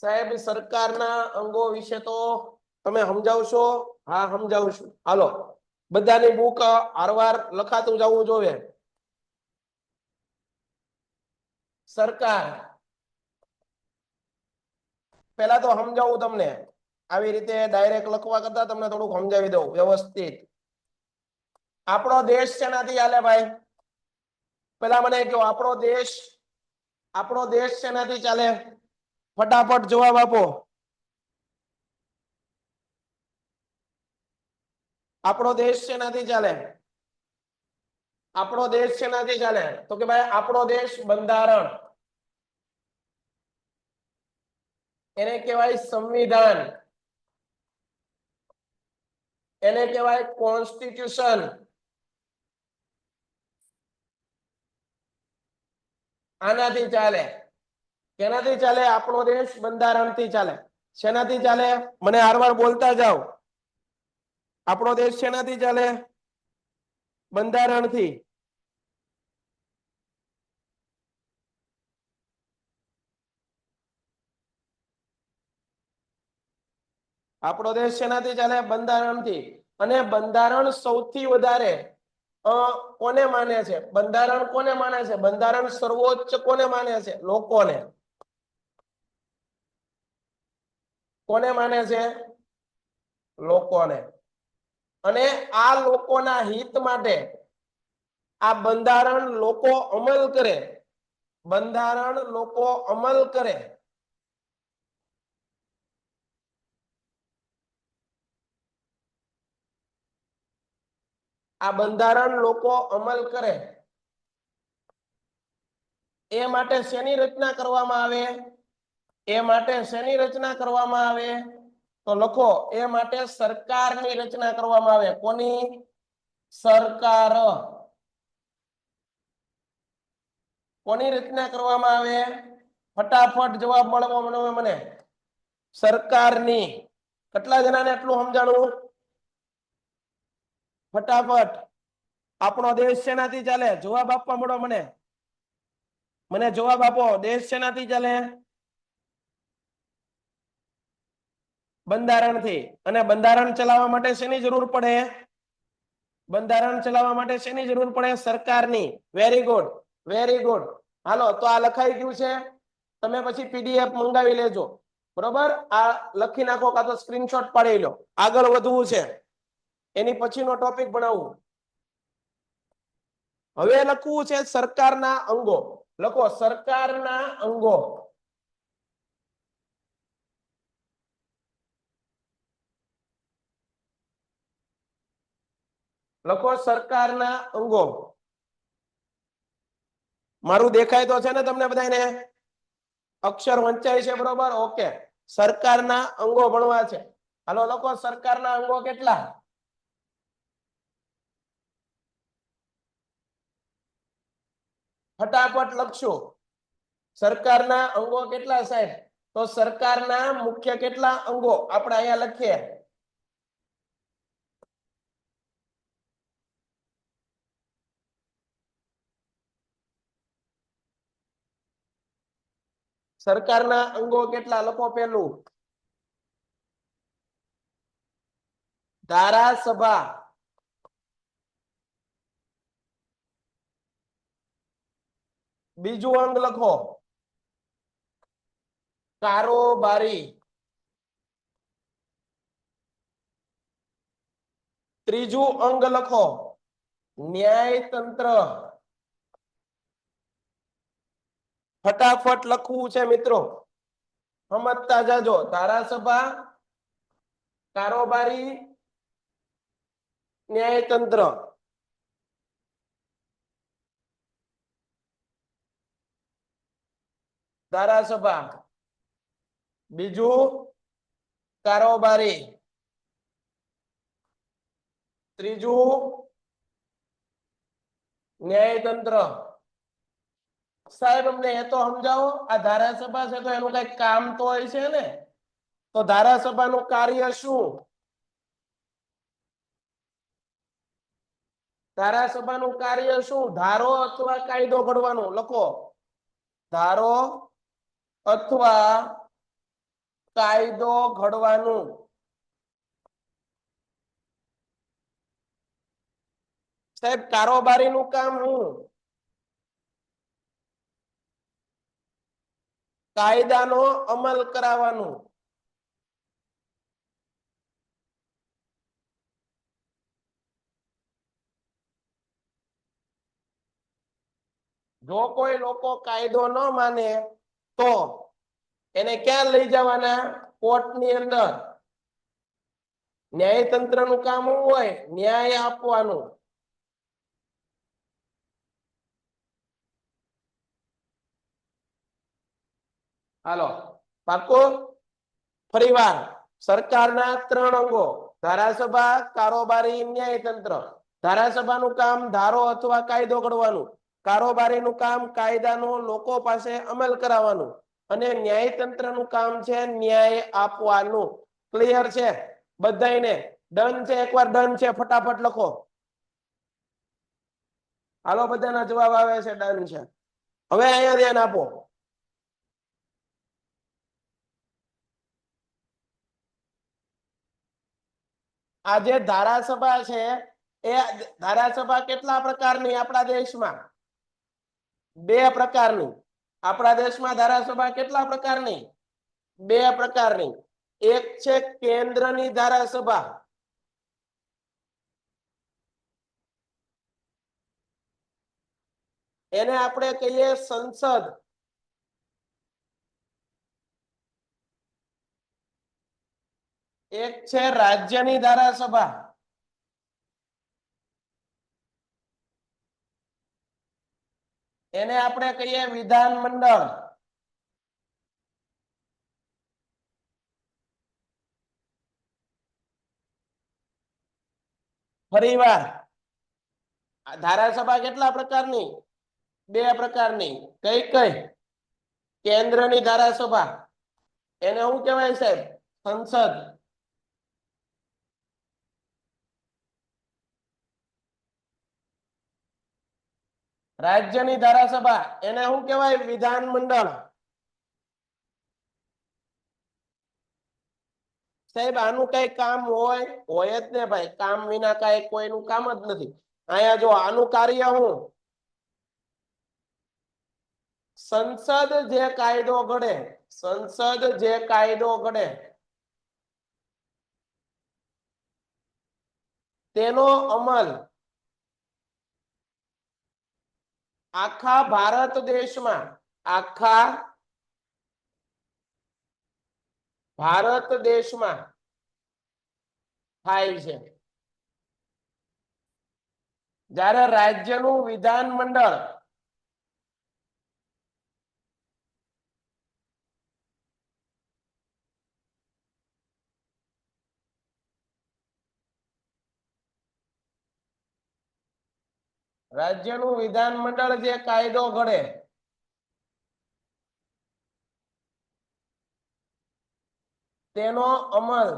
સાહેબ સરકારના અંગો વિશે તો તમે સમજાવશો? હા સમજાવું છું. હાલો બધાની બુક આરવાર લખાતું જવું જોઈએ. સરકાર પહેલા તો સમજાવું તમને, આવી રીતે ડાયરેક્ટ લખવા કરતા તમને થોડુંક સમજાવી દઉં વ્યવસ્થિત. આપણો દેશ શેનાથી હાલે ભાઈ? પેલા મને કહો, આપણો દેશ શેનાથી ચાલે? ફટાફટ જવાબ આપો. આપણો દેશ શેનાથી ચાલે? આપણો દેશ શેનાથી ચાલે? તો કે ભાઈ આપણો દેશ બંધારણ, એને કહેવાય સંવિધાન, એને કહેવાય કોન્સ્ટિટ્યુશન. આનાથી ચાલે. કેનાથી ચાલે? આપણો દેશ બંધારણથી ચાલે. શેનાથી ચાલે? મને હારવાર બોલતા જાઓ. આપણો દેશ શેનાથી ચાલે? બંધારણથી. આપણો દેશ શેનાથી ચાલે? બંધારણથી. અને બંધારણ સૌથી વધારે કોને માને છે? બંધારણ કોને માને છે? બંધારણ સર્વોચ્ચ કોને માને છે? લોકોને. કોને માને છે? લોકોને. અને આ લોકોના હિત માટે આ બંધારણ લોકો અમલ કરે. બંધારણ લોકો અમલ કરે. આ બંધારણ લોકો અમલ કરે એ માટે શેની રચના કરવામાં આવે? એ માટે શેની રચના કરવામાં આવે? તો લખો, એ માટે સરકારની રચના કરવામાં આવે. કોની? સરકાર. કોની રચના કરવામાં આવે? ફટાફટ જવાબ મળવો મને. સરકારની. કેટલા જણાને એટલું સમજાણું? ફટાફટ. આપણો દેશ શેનાથી ચાલે? જવાબ આપવા મળો મને. મને જવાબ આપો. દેશ શેનાથી ચાલે? બંધારણથી. અને બંધારણ ચલાવવા માટે શેની જરૂર પડે? બંધારણ ચલાવવા માટે શેની જરૂર પડે? સરકારની. Very good, very good. હાલો તો આ લખાઈ ગયું છે. તમે પછી પીડીએફ મંગાવી લેજો. બરોબર? આ લખી નાખો કાં તો સ્ક્રીનશોટ પાડી લો. આગળ વધવું છે, એની પછીનો ટોપિક ભણાવું. હવે લખવું છે સરકારના અંગો. લખો સરકારના અંગો. લખો સરકારના અંગો. મારું દેખાય તો છે ને તમને બધાને? અક્ષર વંચાય છે? બરોબર, ઓકે. સરકારના અંગો ભણવા છે. હાલો લખો સરકારના અંગો કેટલા? ફટાફટ લખશો. સરકારના અંગો કેટલા સાહેબ? તો સરકારના મુખ્ય કેટલા અંગો આપણે અહીંયા લખીએ? સરકારના અંગો કેટલા? લખો. પેલું ધારાસભા. બીજું અંગ લખો કારોબારી. ત્રીજું અંગ લખો ન્યાયતંત્ર. ફટાફટ લખવું છે મિત્રો, સમજતા જાજો. ધારાસભા, કારોબારી, ન્યાયતંત્ર. ધારાસભા, બીજું કારોબારી, ત્રીજું ન્યાયતંત્ર. સાહેબ અમને એ તો સમજાવો, આ ધારાસભા છે તો એનું કઈ કામ તો હોય છે ને? તો ધારાસભાનું કાર્ય શું? ધારાસભાનું કાર્ય શું? ધારો અથવા કાયદો ઘડવાનો. લખો ધારો અથવા કાયદો ઘડવાનું. સાહેબ કારોબારીનું કામ હું કાયદાનો અમલ કરાવવાનું. જો કોઈ લોકો કાયદો ન માને તો એને ક્યાં લઈ જવાના? કોર્ટની અંદર. ન્યાયતંત્રનું કામ શું હોય? ન્યાય આપવાનું. હાલો પાક્કું? ફરીવાર સરકારના 3 અંગો: ધારાસભા, કારોબારી, ન્યાયતંત્ર. ધારાસભાનું કામ ધારો અથવા કાયદો ઘડવાનું. કારોબારીનું કામ કાયદાનો લોકો પાસે અમલ કરાવવાનું. અને ન્યાયતંત્રનું કામ છે ન્યાય આપવાનું. ક્લિયર છે બધાયને? ડન છે? એકવાર ડન છે ફટાફટ લખો. હાલો બધાના જવાબ આવે છે ડન છે. હવે અહીંયા ધ્યાન આપો. આ જે ધારાસભા છે એ ધારાસભા કેટલા પ્રકારની આપણા દેશમાં? 2 પ્રકારની. આપણા દેશમાં ધારાસભા કેટલા પ્રકારની? 2 પ્રકારની. એક છે કેન્દ્રની ધારાસભા. એને આપણે કહીએ સંસદ. એક છે રાજ્યની ધારાસભા. એને આપણે કહીએ વિધાન મંડળ. ફરીવાર ધારાસભા કેટલા પ્રકારની? 2 પ્રકારની. કઈ કઈ? કેન્દ્રની ધારાસભા. એને શું કહેવાય સાહેબ? સંસદ. રાજ્યની ધારાસભા એને શું કહેવાય? વિધાન મંડળ. સાહેબ આનું કઈ કામ હોય જ ને ભાઈ. કામ વિના કઈ કોઈનું કામ જ નથી. અહીંયા જો આનું કાર્ય હું સંસદ જે કાયદો ઘડે, સંસદ જે કાયદો ઘડે તેનો અમલ આખા ભારત દેશમાં, આખા ભારત દેશમાં થાય છે. જ્યારે રાજ્યનું વિધાન મંડળ રાજ્યનું વિધાન મંડળ જે કાયદો ઘડે તેનો અમલ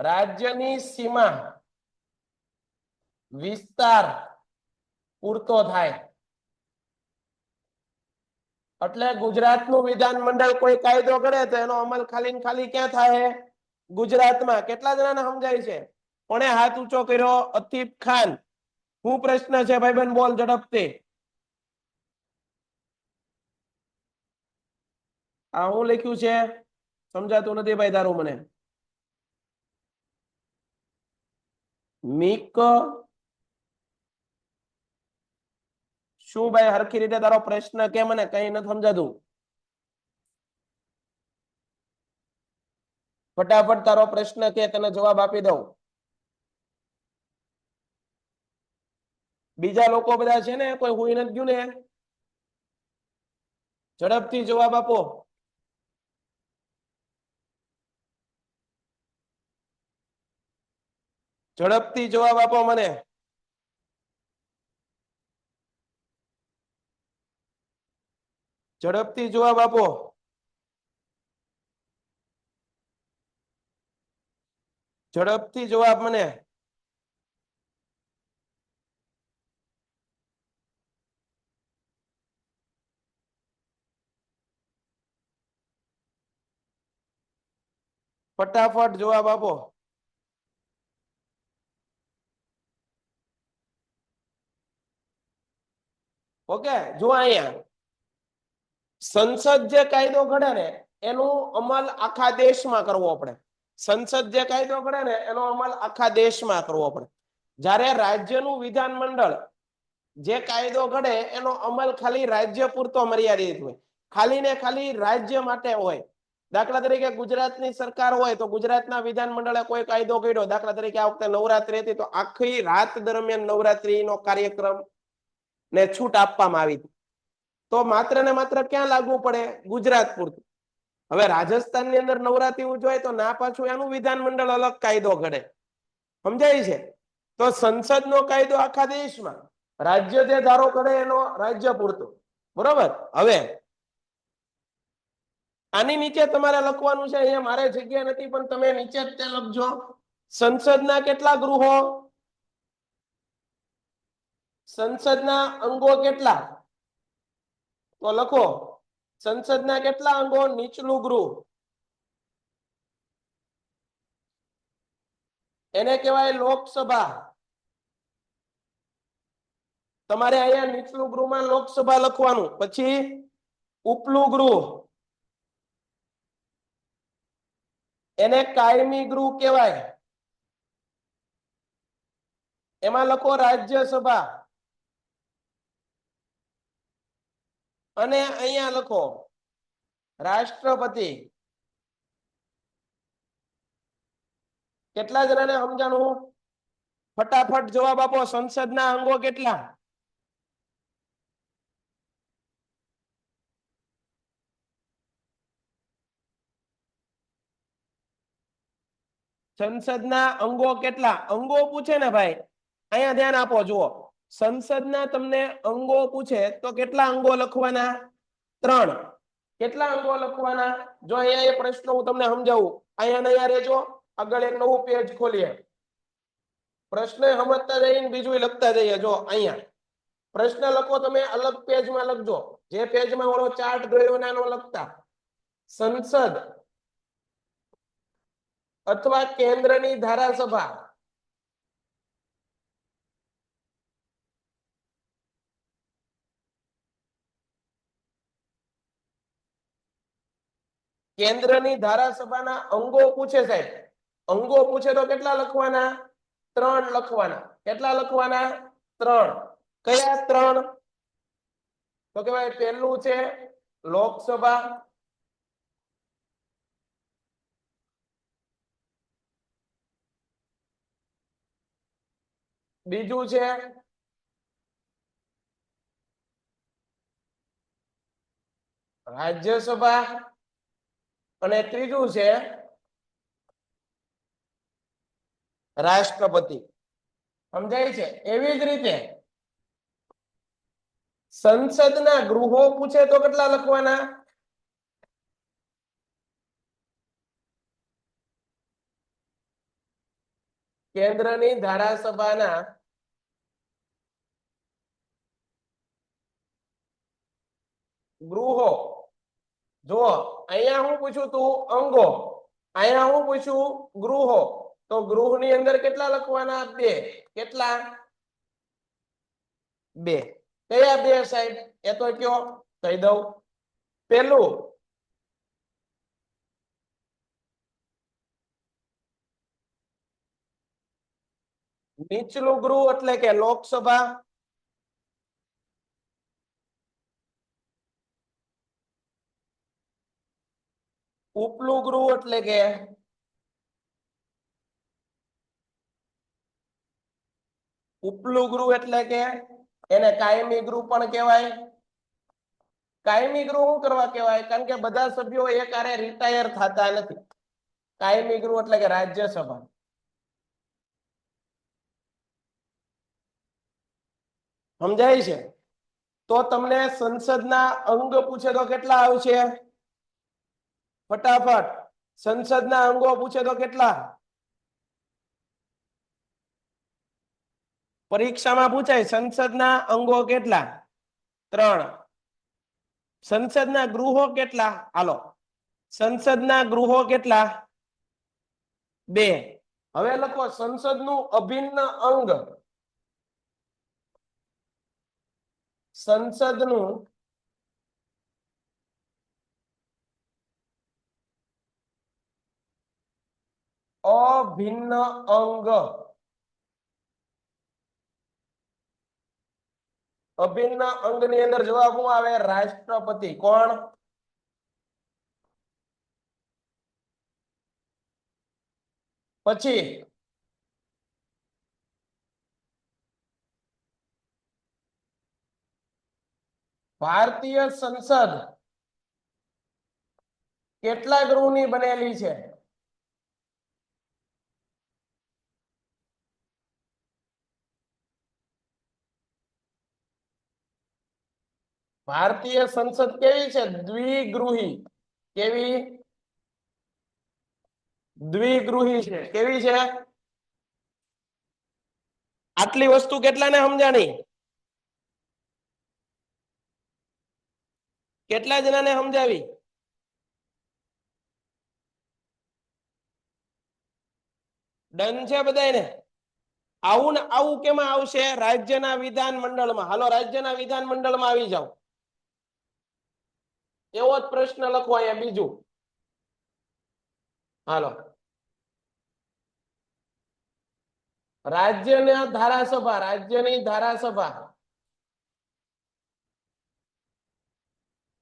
રાજ્યની સીમા વિસ્તાર પૂરતો થાય. એટલે ગુજરાતનું વિધાન મંડળ કોઈ કાયદો ઘડે તો એનો અમલ ખાલી ને ખાલી ક્યાં થાય? ગુજરાતમાં. કેટલા જણાને સમજાય છે? કોણે હાથ ઊંચો કર્યો? અતીફ ખાન. શું પ્રશ્ન છે ભાઈબંધ? બોલ ઝડપથી. આ હું લખ્યું છે? સમજાતું નથી ભાઈ તારું મને. મીક શું ભાઈ? હરખી રીતે તારો પ્રશ્ન કે મને કઈ નથી સમજાતું. ફટાફટ તારો પ્રશ્ન કે તને જવાબ આપી દઉં. બીજા લોકો બધા છે ને? કોઈ હુઈ નથી ગયું ને? ઝડપથી જવાબ આપો. ઝડપથી જવાબ આપો મને. ઝડપથી જવાબ આપો. ઝડપથી જવાબ મને. ફટાફટ જવાબ આપો. ઓકે, જો અહીંયા સંસદ જે કાયદો ઘડે ને એનું અમલ આખા દેશમાં કરવો પડે. સંસદ જે કાયદો ઘડે ને એનો અમલ આખા દેશમાં કરવો પડે. જ્યારે રાજ્યનું વિધાનમંડળ જે કાયદો ઘડે એનો અમલ ખાલી રાજ્ય પૂરતો મર્યાદિત હોય, ખાલી ને ખાલી રાજ્ય માટે હોય. દાખલા તરીકે ગુજરાતની સરકાર હોય તો ગુજરાતના વિધાનમંડળે કોઈ કાયદો ઘડ્યો, દાખલા તરીકે આ વખતે નવરાત્રી હતી તો આખી રાત દરમિયાન નવરાત્રીનો કાર્યક્રમ ને છૂટ આપવામાં આવી હતી, તો માત્ર ને માત્ર ક્યાં લાગુ પડે? ગુજરાત પૂરતું. હવે રાજસ્થાનની અંદર નવરાત્રી ઉજવાય તો ના પાછું એનું વિધાનમંડળ અલગ કાયદો ઘડે. સમજાય છે? તો સંસદનો કાયદો આખા દેશમાં, રાજ્ય જે ધારો કરે એનો રાજ્ય પૂરતો. બરોબર. હવે આની નીચે તમારે લખવાનું છે, અહીંયા મારે જગ્યા નથી પણ તમે નીચે જ તે લખજો. સંસદના કેટલા ગૃહો? સંસદના અંગો કેટલા? તો લખો સંસદના કેટલા અંગો? નીચલું ગૃહ એને કહેવાય લોકસભા. તમારે અહીંયા નીચલું ગૃહમાં લોકસભા લખવાનું. પછી ઉપલું ગૃહ એને કાયમી ગૃહ કહેવાય. એમાં લખો રાજ્યસભા. અને અહીંયા લખો રાષ્ટ્રપતિ. કેટલા જણાને સમજાણું? ફટાફટ જવાબ આપો. સંસદના અંગો કેટલા? સંસદના અંગો કેટલા? અંગો પૂછે ને ભાઈ, અહીંયા ધ્યાન આપો. જુઓ, સંસદના તમને અંગો પૂછે તો કેટલા અંગો લખવાના? 3. કેટલા અંગો લખવાના? જો અહીંયા એ પ્રશ્ન હું તમને સમજાવું. અહીંયા નયા રહેજો, આગળ એક નવું પેજ ખોલીએ. પ્રશ્ન સમજતા જઈને બીજું લખતા જઈએ. જો અહીંયા પ્રશ્ન લખો, તમે અલગ પેજમાં લખજો. જે પેજમાં ઓલો ચાર્ટ દોર્યો ને એનો લખતા. સંસદ અથવા કેન્દ્રની ધારાસભા કેન્દ્રની ધારાસભાના અંગો પૂછે સાહેબ. અંગો પૂછે તો કેટલા લખવાના? 3 લખવાના. કેટલા લખવાના? 3. કયા 3? તો કે ભાઈ પહેલું છે લોકસભા, બીજું છે રાજ્યસભા અને ત્રીજું છે રાષ્ટ્રપતિ. સમજાય છે? એવી જ રીતે સંસદના ગૃહો પૂછે તો કેટલા લખવાના? કેન્દ્રની ધારાસભાના ગૃહો. જો અહીંયા હું પૂછું તું અંગો, અહીંયા હું પૂછું ગૃહો, તો ગૃહની અંદર કેટલા લખવાના? 2. કેટલા? 2. કયા 2 સાહેબ? એ તો કયો, કહી દઉં. પેલું નીચલું ગૃહ એટલે કે લોકસભા, ઉપલું ગૃહ એટલે કે એને કાયમી ગૃહ પણ કહેવાય. કાયમી ગૃહ શું કરવા કહેવાય? કારણ કે બધા સભ્યો એકહારે રિટાયર થતા નથી. કાયમી ગૃહ એટલે કે રાજ્યસભા. સમજાય છે? તો તમને સંસદના અંગ પૂછે તો કેટલા આવશે? ફટાફટ. સંસદના અંગો પૂછે તો કેટલા? પરીક્ષામાં પૂછાય સંસદના અંગો કેટલા? 3. સંસદના ગૃહો કેટલા? હાલો, સંસદના ગૃહો કેટલા? 2. હવે લખો સંસદનું અભિન્ન અંગ. સંસદનું અભિન્ન અંગ. અભિન્ન અંગની અંદર જવાબ શું આવે? રાષ્ટ્રપતિ. કોણ? પછી ભારતીય સંસદ કેટલા ગૃહની બનેલી છે? ભારતીય સંસદ કેવી છે? દ્વિગૃહી. કેવી? દ્વિગૃહી છે. કેવી છે? આટલી વસ્તુ કેટલાને સમજાણી? કેટલા જણાને સમજાવી? ડન છે બધાને? આવું ને આવું કેમાં આવશે? રાજ્યના વિધાન મંડળમાં. હાલો રાજ્યના વિધાન મંડળમાં આવી જાઓ. એવો જ પ્રશ્ન લખો અહીંયા બીજું. હાલો રાજ્યના ધારાસભા. રાજ્યની ધારાસભા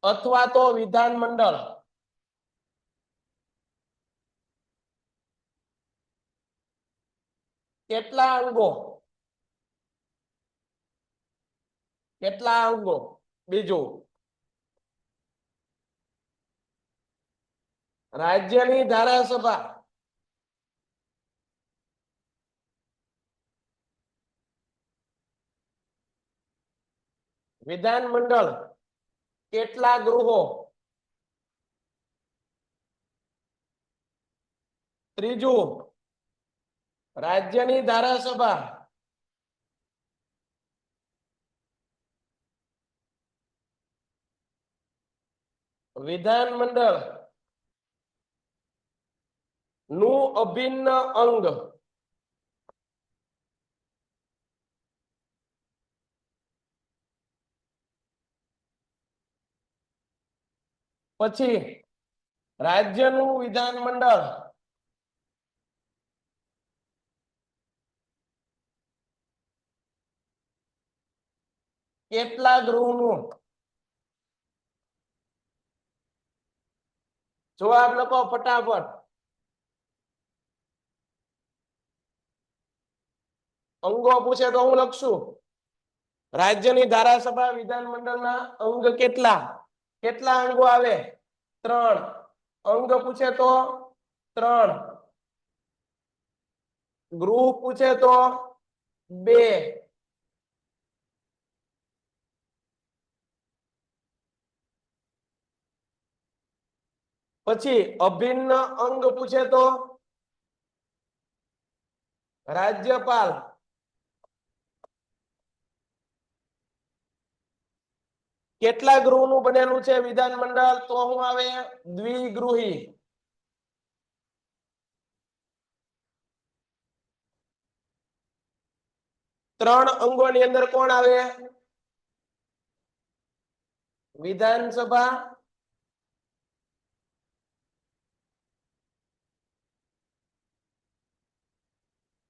અથવા તો વિધાન મંડળ કેટલા અંગો? કેટલા અંગો? બીજું રાજ્યની ધારાસભા વિધાન મંડળ કેટલા ગૃહો? ત્રીજું રાજ્યની ધારાસભા વિધાન મંડળ નું અભિન્ન અંગ. પછી રાજ્યનું વિધાન મંડળ કેટલા ગૃહનું? જવાબ લખો ફટાફટ. અંગો પૂછે તો હું લખશું. રાજ્યની ધારાસભા વિધાન મંડળના અંગ કેટલા? કેટલા અંગો આવે? 3. અંગ પૂછે તો 3. ગૃહ પૂછે તો 2. પછી અભિન્ન અંગ પૂછે તો રાજ્યપાલ. કેટલા ગૃહનું બનેલું છે વિધાન મંડળ? તો હું આવે? દ્વિગૃહી. ત્રણ અંગોની અંદર કોણ આવે? વિધાનસભા,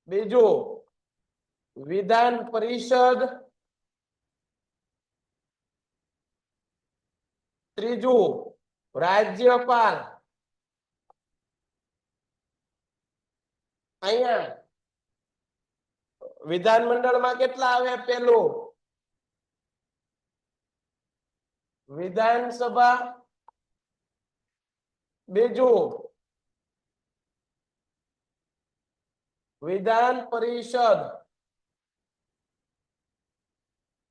બીજું વિધાન પરિષદ, ત્રીજું રાજ્યપાલ. અહીંયા વિધાન મંડળમાં કેટલા આવે? પેલું વિધાનસભા, બીજું વિધાન પરિષદ.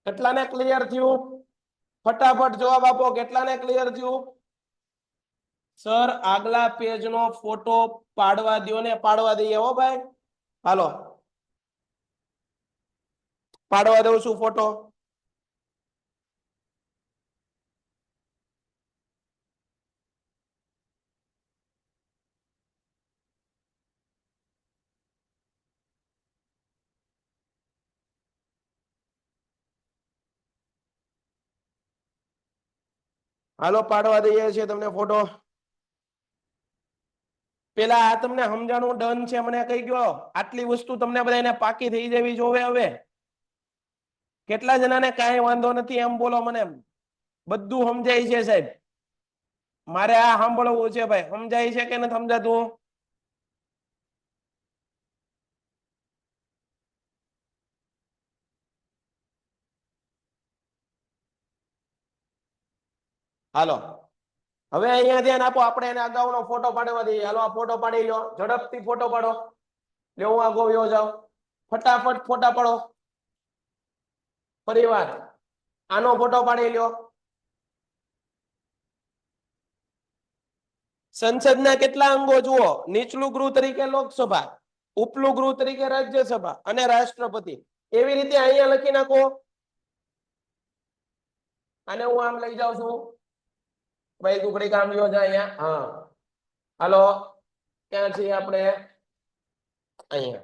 કેટલાને ક્લિયર થયું? ફટાફટ જવાબ આપો. કેટલાને ક્લિયર થયું? સર આગલા પેજ નો ફોટો પાડવા દો ને. પાડવા દઈએ હો ભાઈ. હાલો પાડવા દઉં છું ફોટો. હાલો પાડવા દઈએ છીએ તમને ફોટો. પેલા આ તમને સમજાણું ડન છે, મને કહી ગયો આટલી વસ્તુ તમને બધાને પાકી થઈ જવી જોવે. હવે કેટલા જણાને કાંઈ વાંધો નથી એમ બોલો મને. બધું સમજાય છે સાહેબ, મારે આ સાંભળવું છે ભાઈ. સમજાય છે કે નથી સમજાતું? હાલો હવે અહીંયા ધ્યાન આપો. આપણે એને અગાઉનો ફોટો પાડવા દઈએ. હાલો આ ફોટો પાડી લો, ઝડપથી ફોટો પાડો. લે હું આગો વયો જાઉં, ફટાફટ ફોટા પાડો. પરિવાર આનો ફોટો પાડી લ્યો. સંસદના કેટલા અંગો જુઓ? નીચલું ગૃહ તરીકે લોકસભા, ઉપલું ગૃહ તરીકે રાજ્યસભા અને રાષ્ટ્રપતિ. એવી રીતે અહીંયા લખી નાખો. આને હું આમ લઈ જાઉં છું ભાઈ, ટુકડી કામ લ્યો જાય અહીંયા. હા હાલો ક્યાં છીએ આપણે? અહીંયા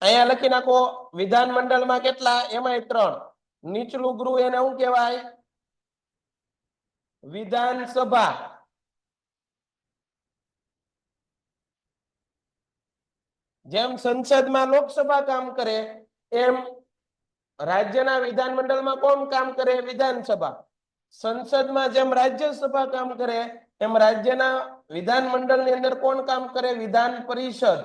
અહીંયા લખી નાખો. વિધાનમંડળમાં કેટલા? એમાંય 3. નીચલું ગૃહ એને શું કહેવાય? વિધાનસભા. જેમ સંસદમાં લોકસભા કામ કરે એમ રાજ્યના વિધાનમંડળમાં કોણ કામ કરે? વિધાનસભા. સંસદમાં જેમ રાજ્યસભા કામ કરે એમ રાજ્યના વિધાનમંડળની અંદર કોણ કામ કરે? વિધાન પરિષદ.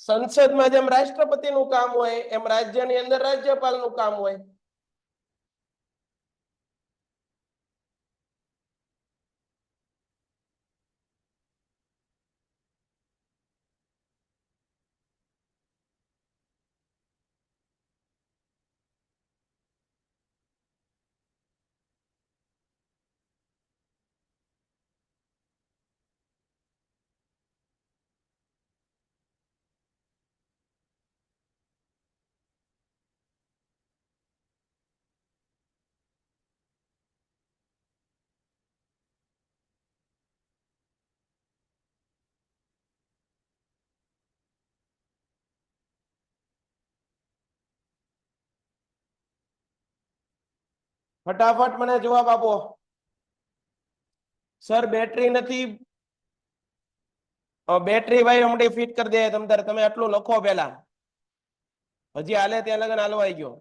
સંસદમાં જેમ રાષ્ટ્રપતિનું કામ હોય એમ રાજ્યની અંદર રાજ્યપાલનું કામ હોય. ફટાફટ મને જવાબ આપો. સર બેટરી નથી. બેટરી ભાઈ હમણાં ફિટ કરી દે. તમે આટલું લખો પેલા. હજી હાલે ત્યાં લગન હાલવાઈ ગયો.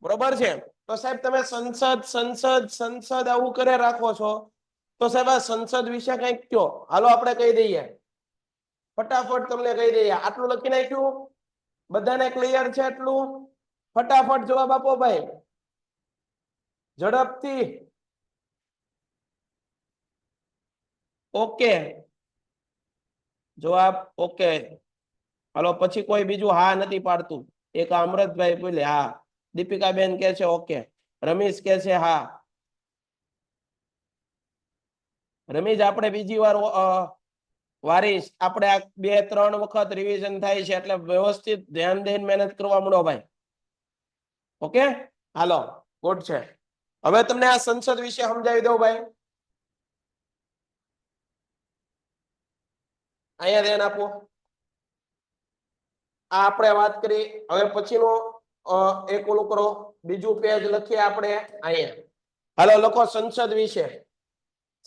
બરોબર છે? તો સાહેબ તમે સંસદ સંસદ સંસદ આવું કરે રાખો છો, તો સાહેબ આ સંસદ વિશે કંઈક કયો. હાલો આપણે કહી દઈએ, ફટાફટ તમને કહી દઈએ. આટલું લખી નાખ્યું? બધાને ક્લિયર છે એટલું? ફટાફટ જવાબ આપો ભાઈ, ઝડપથી. ઓકે જવાબ ઓકે. હાલો પછી કોઈ બીજું હા નથી પાડતું. એક અમૃતભાઈ બોલે હા. દીપિકાબેન કે છે ઓકે. રમેશ કે છે હા. રમેશ આપણે બીજી વાર વારીશ. આપણે આ 2-3 વખત રિવિઝન થાય છે એટલે વ્યવસ્થિત ધ્યાન દઈને મહેનત કરવા માંડો ભાઈ. ઓકે હાલો ગુડ છે. હવે તમને આ સંસદ વિશે સમજાવી દઉં ભાઈ. અહીંયા ધ્યાન આપો. આ આપણે વાત કરી. હવે પછીનો એક ઓલું કરો, બીજું પેજ લખીએ આપણે અહીંયા. હાલો લખો સંસદ વિશે.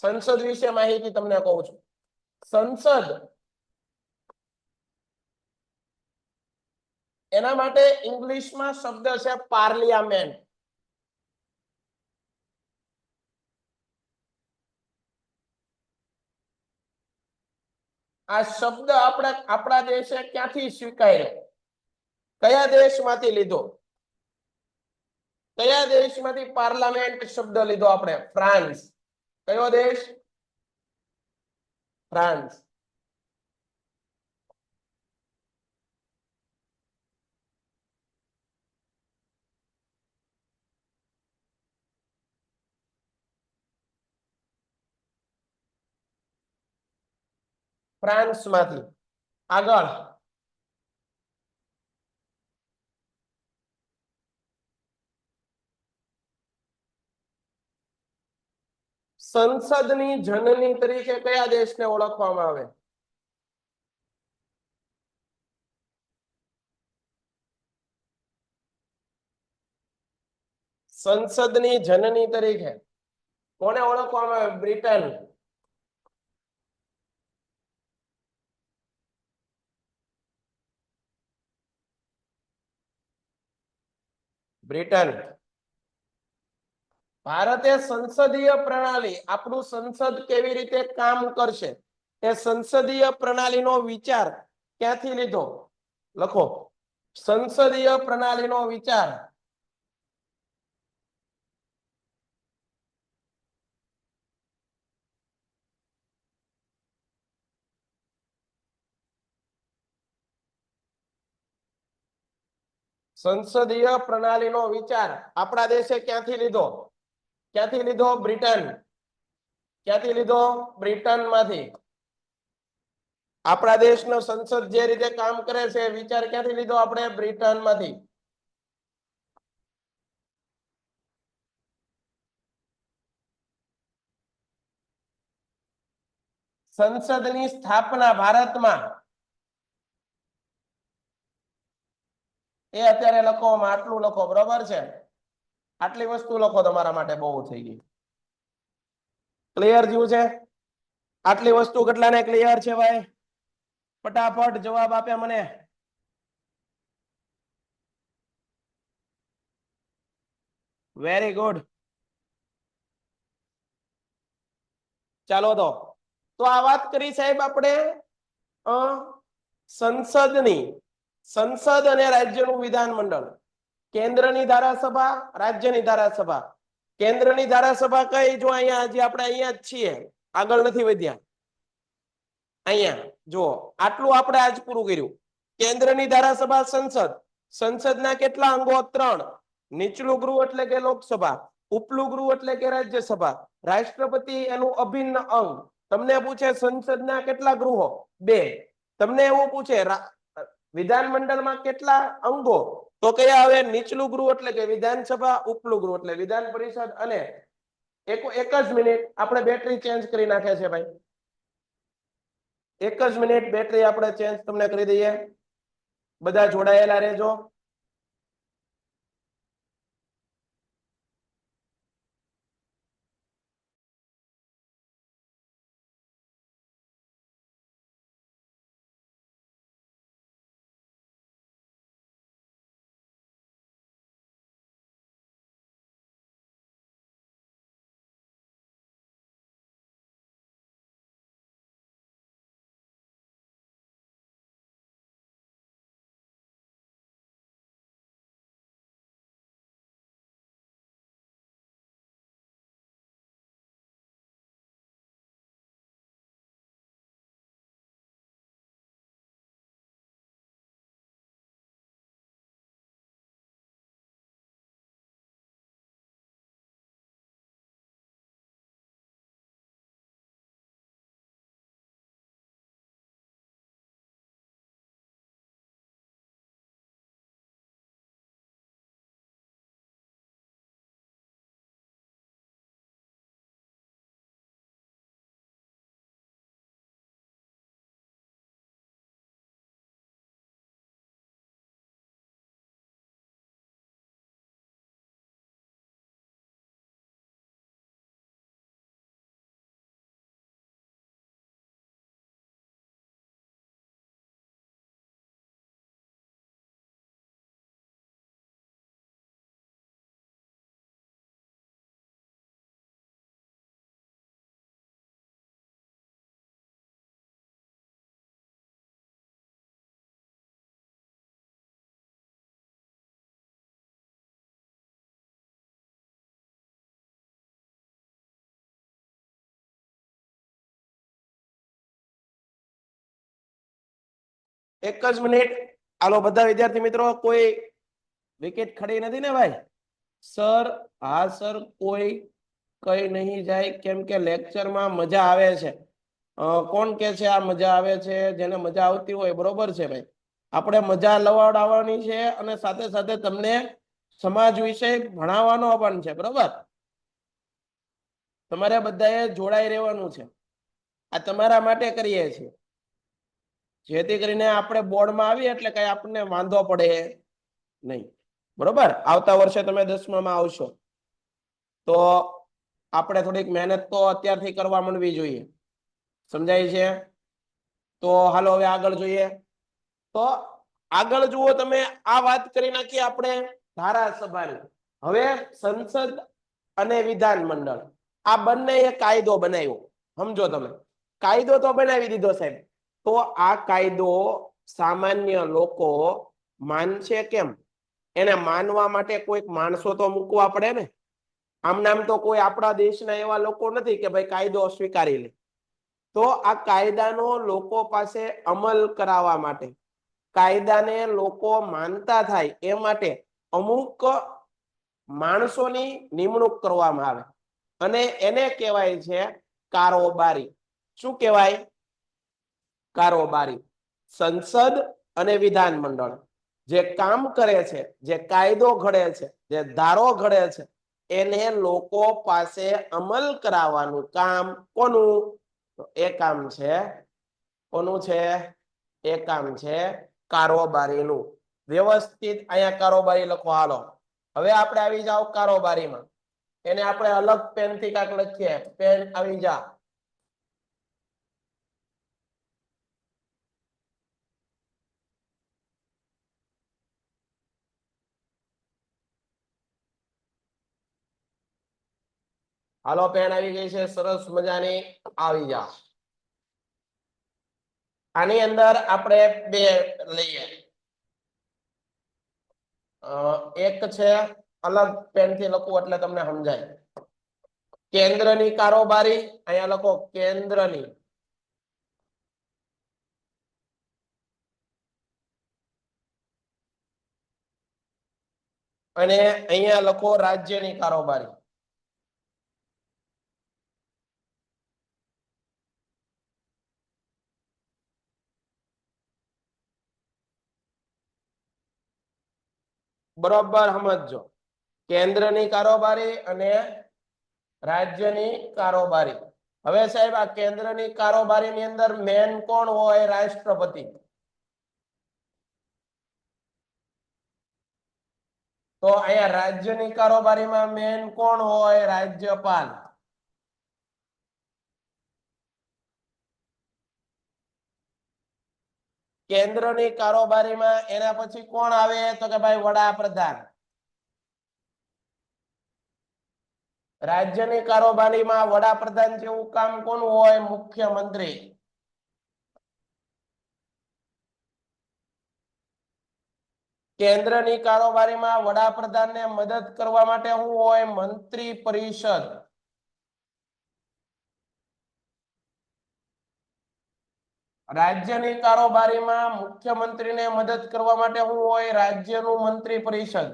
સંસદ વિશે માહિતી તમને કહું છું. સંસદ એના માટે ઇંગ્લિશમાં શબ્દ છે પાર્લિયામેન્ટ. આ શબ્દ આપણા દેશે ક્યાંથી સ્વીકાર્યો? કયા દેશમાંથી લીધો? કયા દેશમાંથી પાર્લામેન્ટ શબ્દ લીધો આપણે? ફ્રાન્સ. કયો દેશ? ફ્રાન્સ. ફ્રાન્સમાંથી. આગળ સંસદની જનની તરીકે કયા દેશને ઓળખવામાં આવે? સંસદની જનની તરીકે કોને ઓળખવામાં આવે? બ્રિટન. બ્રિટન. ભારતે સંસદીય પ્રણાલી, આપણું સંસદ કેવી રીતે કામ કરશે એ સંસદીય પ્રણાલીનો વિચાર ક્યાંથી લીધો? લખો. સંસદીય પ્રણાલીનો વિચાર સંસદીય પ્રણાલીનો વિચાર આપણા દેશે ક્યાંથી લીધો? ક્યાંથી લીધો? બ્રિટન. ક્યાંથી લીધો? બ્રિટનમાંથી. આપણા દેશનો સંસદ જે રીતે કામ કરે છે વિચાર ક્યાંથી લીધો આપણે? બ્રિટનમાંથી. સંસદની સ્થાપના ભારતમાં એ અત્યારે લખો, આટલું લખો, બરોબર છે? આટલી વસ્તુ લખો, તમારા માટે બહુ થઈ ગઈ. ક્લિયર જેવું છે? આટલી વસ્તુ કેટલાને ક્લિયર છે ભાઈ? ફટાફટ જવાબ આપે મને. Very good. ચાલો તો આ વાત કરી સાહેબ આપણે સંસદની. સંસદ અને રાજ્યનું વિધાનમંડળ. કેન્દ્રની ધારાસભા, રાજ્યની ધારાસભા. કેન્દ્રની ધારાસભા કઈ? જો અહીંયા હજી આપણે અહીંયા જ છીએ, આગળ નથી વધ્યા. અહીંયા જો આટલું આપણે આજ પૂરું કર્યું. કેન્દ્રની ધારાસભા સંસદ. સંસદના કેટલા અંગો? 3. નીચલું ગૃહ એટલે કે લોકસભા, ઉપલું ગૃહ એટલે કે રાજ્યસભા, રાષ્ટ્રપતિ એનું અભિન્ન અંગ. તમને પૂછે સંસદના કેટલા ગૃહો? 2. તમને એવું પૂછે વિધાનમંડળમાં કેટલા અંગો? તો કયા આવે? નીચલું ગૃહ એટલે કે વિધાનસભા, ઉપલું ગૃહ એટલે વિધાન પરિષદ. અને એક જ મિનિટ, આપણે બેટરી ચેન્જ કરી નાખે છે ભાઈ. એક જ મિનિટ, બેટરી આપણે ચેન્જ તમને કરી દઈએ. બધા જોડાયેલા રહેજો. એક જ મિનિટ. હાલો બધા વિદ્યાર્થી મિત્રો, કોઈ વિકેટ ખડી નથી ને ભાઈ? સર, હા સર, કોઈ કઈ નહીં જાય, કેમ કે લેક્ચરમાં મજા આવે છે. કોણ કે છે આ મજા આવે છે? જેને મજા આવતી હોય, બરોબર છે ભાઈ. આપણે મજા લવાડાવવાની છે અને સાથે સાથે તમને સમાજ વિશે ભણાવવાનો પણ છે, બરોબર? તમારે બધાએ જોડાઈ રહેવાનું છે. આ તમારા માટે કરીએ છીએ, જેથી કરીને આપણે બોર્ડમાં આવીએ એટલે કઈ આપણને વાંધો પડે નહીં. બરોબર? આવતા વર્ષે તમે 10મામાં આવશો. તો આપણે થોડીક મહેનત તો અત્યારથી કરવા માંડવી જોઈએ. સમજાય છે? તો હાલો હવે આગળ જોઈએ. તો આગળ જુઓ તમે, આ વાત કરી નાખી આપણે ધારાસભાની. હવે સંસદ અને વિધાન મંડળ આ બંને કાયદો બનાવ્યો. સમજો તમે, કાયદો તો બનાવી દીધો સાહેબ. તો આ કાયદો સામાન્ય લોકો માનશે કેમ? એને માનવા માટે કોઈક માણસો તો મૂકવા પડે ને. આમ નામ તો કોઈ આપણા દેશના એવા લોકો નથી કે ભાઈ કાયદો સ્વીકારી લે. તો આ કાયદાનો લોકો પાસે અમલ કરાવવા માટે, કાયદાને લોકો માનતા થાય એ માટે અમુક માણસોની નિમણૂક કરવામાં આવે અને એને કહેવાય છે કારોબારી. શું કહેવાય? કારોબારી. સંસદ અને વિધાન મંડળ જે કામ કરે છે, જે કાયદો ઘડે છે, જે ધારો ઘડે છે, એને લોકો પાસે અમલ કરાવવાનું કામ કોનું? તો એ કામ છે કોનું છે? એ કામ છે કારોબારીનું. વ્યવસ્થિત અહીંયા કારોબારી લખો હાલો. હવે આપણે આવી જાવ કારોબારીમાં. એને આપણે અલગ પેનથી કાંક લખીએ. પેન આવી જા. હાલો પેન આવી ગઈ છે સરસ મજાની. આવી જા. આની અંદર આપણે બે લઈએ. એક છે અલગ પેનથી લખવું એટલે તમને સમજાય. કેન્દ્રની કારોબારી. અહીંયા લખો કેન્દ્રની. અને અહીંયા લખો રાજ્યની કારોબારી. બરોબર સમજો. કેન્દ્રની કારોબારી અને રાજ્યની કારોબારી. હવે સાહેબ આ કેન્દ્રની કારોબારીની અંદર મેન કોણ હોય? રાષ્ટ્રપતિ. તો અહીંયા રાજ્યની કારોબારીમાં મેન કોણ હોય? રાજ્યપાલ. કેન્દ્રની કારોબારીમાં એના પછી કોણ આવે? તો કે ભાઈ વડાપ્રધાન. રાજ્યની કારોબારીમાં વડાપ્રધાન જેવું કામ કોનું હોય? મુખ્યમંત્રી. કેન્દ્રની કારોબારીમાં વડાપ્રધાનને મદદ કરવા માટે શું હોય? મંત્રી પરિષદ. રાજ્યની કારોબારીમાં મુખ્યમંત્રીને મદદ કરવા માટે શું હોય? રાજ્યનું મંત્રી પરિષદ.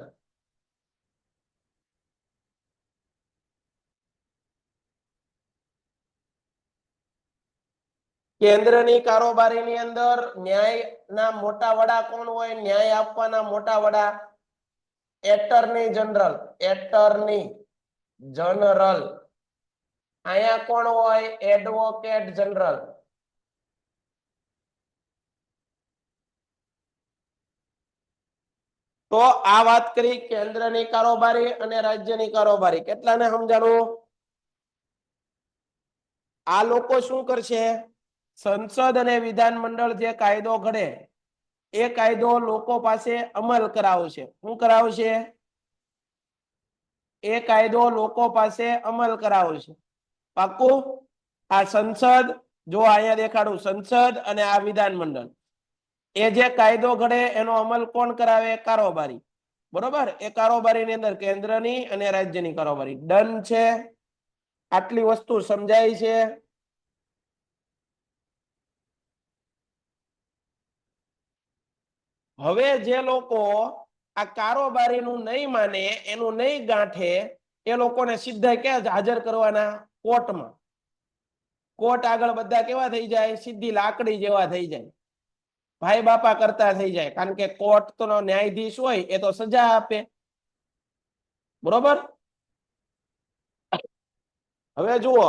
કેન્દ્રની કારોબારીની અંદર ન્યાયના મોટા વડા કોણ હોય? ન્યાય આપવાના મોટા વડા એટર્ની જનરલ. Attorney general. અહીંયા કોણ હોય? Advocate general. તો આ વાત કરી કેન્દ્રની કારોબારી અને રાજ્યની કારોબારી. કેટલાને સમજાણું? આ લોકો શું કરશે? સંસદ અને વિધાન મંડળ જે કાયદો ઘડે એ કાયદો લોકો પાસે અમલ કરાવશે. શું કરાવશે? એ કાયદો લોકો પાસે અમલ કરાવશે. પાક્કું? આ સંસદ, જો અહીંયા દેખાડું, સંસદ અને આ વિધાન મંડળ, એ જે કાયદો ઘડે એનો અમલ કોણ કરાવે? કારોબારી. બરોબર? એ કારોબારીની અંદર કેન્દ્રની અને રાજ્યની કારોબારી. ડન છે? આટલી વસ્તુ સમજાય છે? હવે જે લોકો આ કારોબારીનું નહીં માને, એનું નહીં ગાંઠે, એ લોકોને સીધા ક્યાં હાજર કરવાના? કોર્ટમાં. કોર્ટ આગળ બધા કેવા થઈ જાય? સીધી લાકડી જેવા થઈ જાય. ભાઈ બાપા કરતા થઈ જાય. કારણ કે કોર્ટ તો ન્યાયાધીશ હોય, એ તો સજા આપે. બરોબર? હવે જુઓ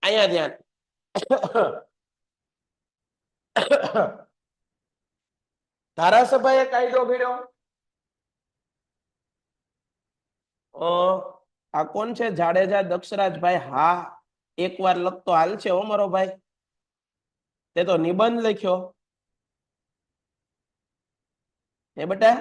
અહીંયા ધ્યાન. ધારાસભાએ કાયદો ઘડ્યો. આ કોણ છે? જાડેજા દક્ષરાજભાઈ. હા, એકવાર લખતો હાલ છે હો મારો ભાઈ. તે તો નિબંધ લખ્યો એ બેટા.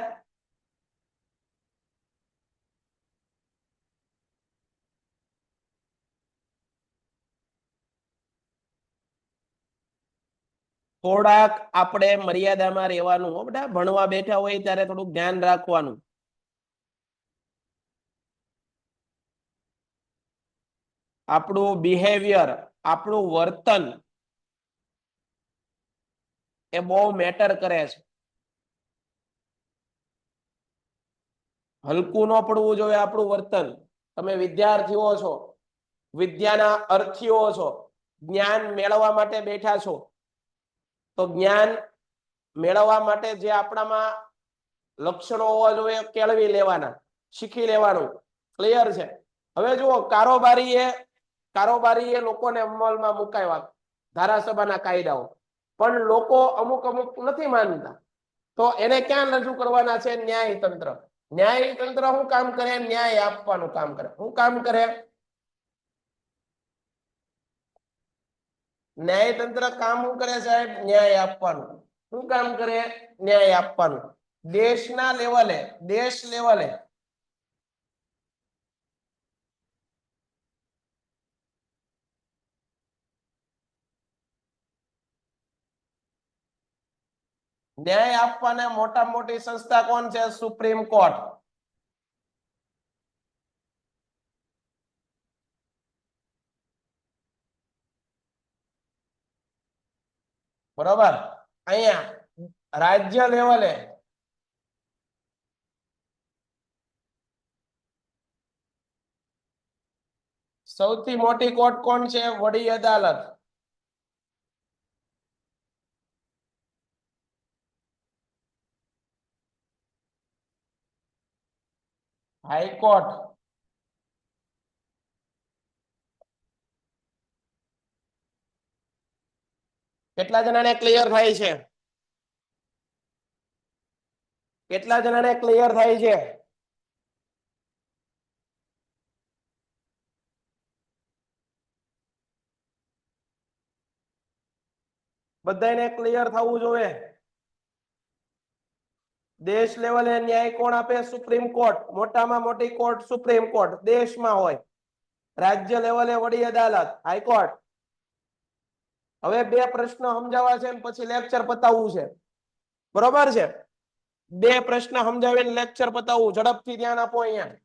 થોડાક આપણે મર્યાદામાં રહેવાનું હો બેટા. ભણવા બેઠા હોય ત્યારે થોડુંક ધ્યાન રાખવાનું. આપણું બિહેવિયર, આપણું વર્તન એ બહુ મેટર કરે છે. હલકું ન પડવું જોઈએ આપણું વર્તન. તમે વિદ્યાર્થીઓ છો, વિદ્યાના અર્થીઓ છો, જ્ઞાન મેળવવા માટે બેઠા છો. તો જ્ઞાન મેળવવા માટે જે આપણામાં લક્ષણો હોવા જોઈએ કેળવી લેવાના, શીખી લેવાનું. ક્લિયર છે? હવે જુઓ, કારોબારીએ લોકોને અમલમાં મુકાવ્યા ધારાસભાના કાયદાઓ, પણ લોકો અમુક નથી માનતા. તો એને ક્યાં રજૂ કરવાના છે? ન્યાયતંત્ર. ન્યાયતંત્ર શું કામ કરે? ન્યાય આપવાનું કામ કરે. શું કામ કરે? ન્યાયતંત્ર કામ શું કરે સાહેબ? ન્યાય આપવાનું. શું કામ કરે? ન્યાય આપવાનું. દેશ લેવલે ન્યાય આપવાને મોટા મોટી સંસ્થા કોણ છે? Supreme court. બરોબર. અહીંયા રાજ્ય લેવલે સૌથી મોટી કોર્ટ કોણ છે? વડી અદાલત. હાઈકોર્ટ. કેટલા જણાને ક્લિયર થાય છે? કેટલા જણાને ક્લિયર થાય છે? બધાને ક્લિયર થવું જોઈએ. દેશ લેવલે ન્યાય કોણ આપે? Supreme court. મોટામાં મોટી કોર્ટ સુપ્રીમ કોર્ટ દેશમાં હોય. રાજ્ય લેવલે વડી અદાલત, હાઈકોર્ટ. હવે બે પ્રશ્ન સમજાવવા છે પછી લેક્ચર પતાવવું છે. બરોબર છે? બે પ્રશ્ન સમજાવીને લેક્ચર પતાવવું. ઝડપથી ધ્યાન આપો. અહીંયા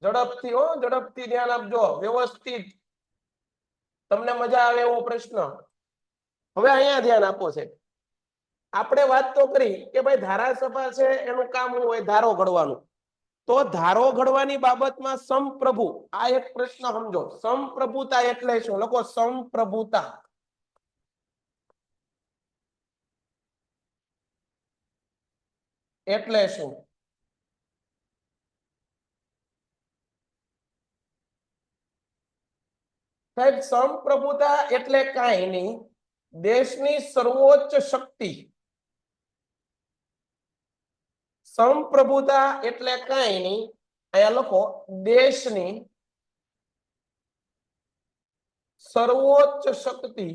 ઝડપથી ધ્યાન આપજો. વ્યવસ્થિત, તમને મજા આવે એવો પ્રશ્ન. હવે અહીંયા ધ્યાન આપો છે. આપણે વાત તો કરી કે ભાઈ ધારાસભા છે એનું કામ શું હોય? ધારો ઘડવાનું. તો ધારો ઘડવાની બાબતમાં સમપ્રભુ, આ એક પ્રશ્ન સમજો. સમપ્રભુતા એટલે શું? લખો સમપ્રભુતા. એટલે શું? સાહેબ, સમપ્રભુતા એટલે કાંઈ નહીં, દેશની સર્વોચ્ચ શક્તિ. સમપ્રભુતા એટલે કાંઈ નહીં, અહીંયા લખો દેશની સર્વોચ્ચ શક્તિ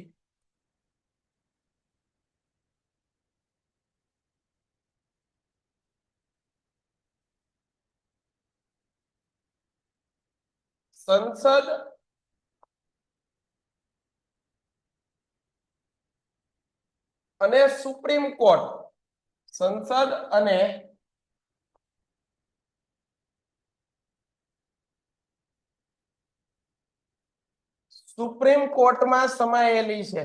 સંસદ અને સુપ્રીમ કોર્ટ. સંસદ અને સુપ્રીમ કોર્ટમાં સમાયેલી છે.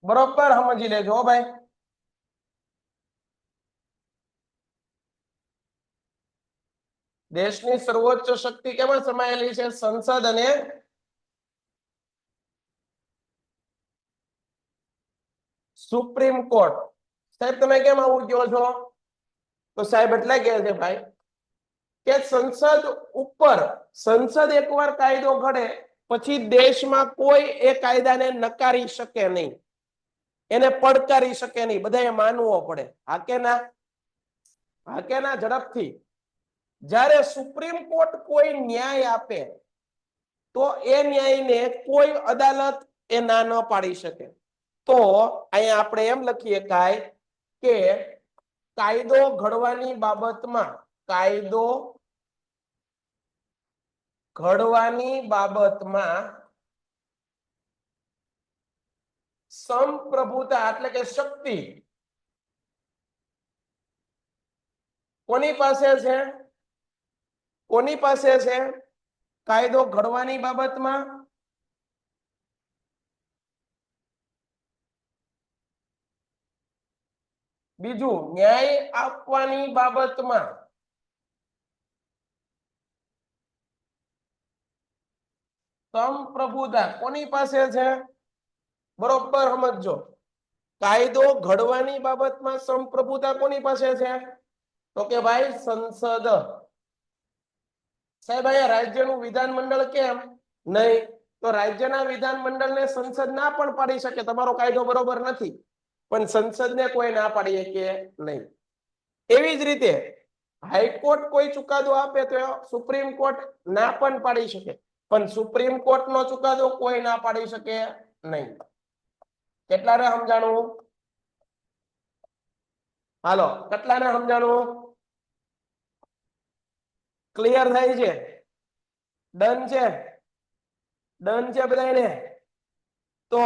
બરોબર સમજી લેજો ભાઈ. દેશની સર્વોચ્ચ શક્તિ કેમાં સમાયેલી છે? સંસદ અને સુપ્રીમ કોર્ટ. સાહેબ તમે કેમ આવું કહો છો? તો સાહેબ એટલે કે છે ભાઈ કે સંસદ એકવાર કાયદો ઘડે પછી દેશમાં કોઈ એ કાયદાને નકારી શકે નહીં, એને પડકારી શકે નહીં, બધાએ માનવો પડે. હા કે ના? હા કે ના? ઝડપથી. જ્યારે સુપ્રીમ કોર્ટ કોઈ ન્યાય આપે તો એ ન્યાયને કોઈ અદાલત એ ના ન પાડી શકે. તો અહીંયા આપણે એમ લખીએ કાય કે કાયદો ઘડવાની બાબતમાં, કાયદો ઘડવાની બાબતમાં સંપ્રભુતા એટલે કે શક્તિ કોની પાસે છે? કોની પાસે છે? કાયદો ઘડવાની બાબતમાં બીજું ન્યાય આપવાની બાબતમાં સંપ્રભુતા કોની પાસે છે? બરોબર સમજો. કાયદો ઘડવાની બાબતમાં સંપ્રભુતા કોની પાસે છે? તો કે ભાઈ સંસદ. સાહેબ અહીંયા રાજ્યનું વિધાનમંડળ કેમ નહીં? તો રાજ્યના વિધાનમંડળને સંસદ ના પણ પાડી શકે તમારો કાયદો બરોબર નથી, પણ સંસદને કોઈ ના પાડી શકે નહીં. એવી જ રીતે હાઈકોર્ટ કોઈ ચુકાદો આપે તો સુપ્રીમ કોર્ટ ના પણ પાડી શકે, પણ સુપ્રીમ કોર્ટનો ચુકાદો કોઈ ના પાડી શકે નહીં. કેટલાને સમજાણું? હાલો, કેટલાને સમજાણું? ક્લિયર થાય છે? ડન છે? ડન છે બધાને? તો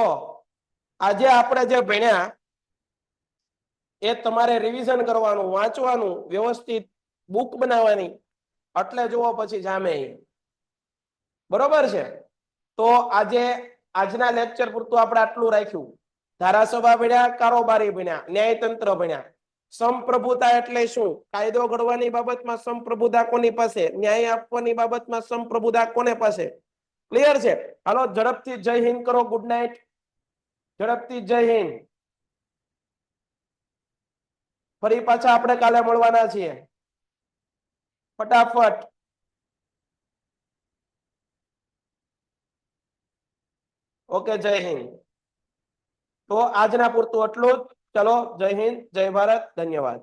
આજે આપણે જે ભણ્યા એ તમારે રિવિઝન કરવાનું, વાંચવાનું, વ્યવસ્થિત બુક બનાવવાની, એટલે જુઓ પછી જામે. બરોબર છે? તો આજે આજના લેક્ચર પૂરતું આપણે આટલું રાખ્યું. ધારાસભા ભણ્યા, કારોબારી ભણ્યા, ન્યાયતંત્ર ભણ્યા. સંપ્રભુતા એટલે શું? કાયદો ઘડવાની બાબતમાં સંપ્રભુતા કોની પાસે? ન્યાય આપવાની બાબતમાં સંપ્રભુતા કોને પાસે? ક્લિયર છે? હાલો ઝડપથી જય હિન્દ કરો. Good night. ઝડપથી જય હિન્દ. ફરી પાછા આપણે કાલે મળવાના છીએ. ફટાફટ. ઓકે, જય હિન્દ. તો આજના પૂરતું એટલું જ. ચલો, જય હિન્દ, જય ભારત, ધન્યવાદ.